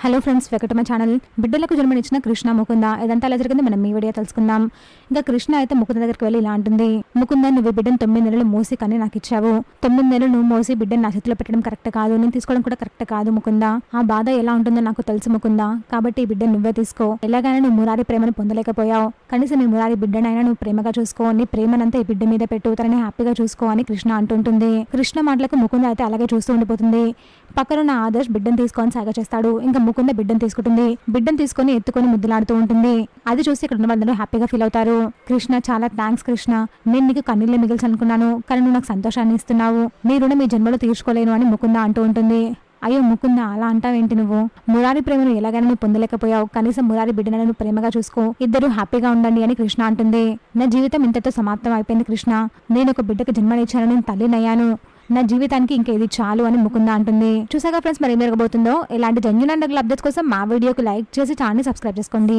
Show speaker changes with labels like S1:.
S1: Hello friends, welcome to my channel. బిడ్డలకు జన్మనిచ్చిన కృష్ణ ముకుంద ఇదంతా ఎలా జరిగింది మనం ఈ వీడియో తెలుసుకుందాం. ఇంకా కృష్ణ అయితే ముకుంద దగ్గరికి వెళ్ళి ఇలా అంటుంది, ముకుంద నువ్వు బిడ్డను 9 నెలలు మోసి కానీ నాకు ఇచ్చావు. 9 నెలలు నువ్వు మోసి బిడ్డను నా చేతిలో పెట్టడం కరెక్ట్ కాదు, నేను తీసుకోవడం కూడా కరెక్ట్ కాదు ముకుంద. ఆ బాధ ఎలా ఉంటుందో నాకు తెలుసు ముకుంద, కాబట్టి ఈ బిడ్డను నువ్వే తీసుకో. ఎలాగైనా నువ్వు మురారి ప్రేమను పొందలేకపోయావు, కనీసం ఈ మురారి బిడ్డనైనా నువ్వు ప్రేమగా చూసుకో, నీ ప్రేమనంతా ఈ బిడ్డ మీద పెట్టు, తనని హ్యాపీగా చూసుకో అని కృష్ణ అంటుంటుంది. కృష్ణ మాటలకు ముకుంద అయితే అలాగే చూస్తూ ఉండిపోతుంది. పక్కనున్న ఆదర్శ్ బిడ్డను తీసుకొని సాగ చేస్తాడు. ఇంకా ముకుంద బిడ్డను తీసుకుంటుంది. బిడ్డను తీసుకొని ఎత్తుకొని ముద్దులాడుతూ ఉంటుంది. అది చూసి ఇక్కడ ఉన్న వాళ్ళందరూ హ్యాపీగా ఫీల్ అవుతారు. కృష్ణ చాలా థ్యాంక్స్ కృష్ణ, నేను నీకు కన్నీళ్ళే మిగిల్చి అనుకున్నాను, కానీ నువ్వు నాకు సంతోషాన్ని ఇస్తున్నావు, నీ రుణం ఈ జన్మలో తీర్చుకోలేను అని ముకుంద అంటూ ఉంటుంది. అయ్యో ముకుంద అలా అంటావేంటి, నువ్వు మురారి ప్రేమను ఎలాగైనా నువ్వు పొందలేకపోయావు, కనీసం మురారి బిడ్డను నువ్వు ప్రేమగా చూసుకో, ఇద్దరు హ్యాపీగా ఉండండి అని కృష్ణ అంటుంది. నా జీవితం ఇంతతో సమాప్తం అయిపోయింది కృష్ణ, నేను ఒక బిడ్డకు జన్మనిచ్చాను, నేను తల్లినయ్యాను, నా జీవితానికి ఇంకేది చాలు అని ముకుంద అంటుంది. చూసాగా ఫ్రెండ్స్, మరి ఏం జరగబోతుందో. ఇలాంటి జెన్యూన్ అండ్ అప్డేట్స్ కోసం మా వీడియోకి లైక్ చేసి ఛానల్ సబ్స్క్రైబ్ చేసుకోండి.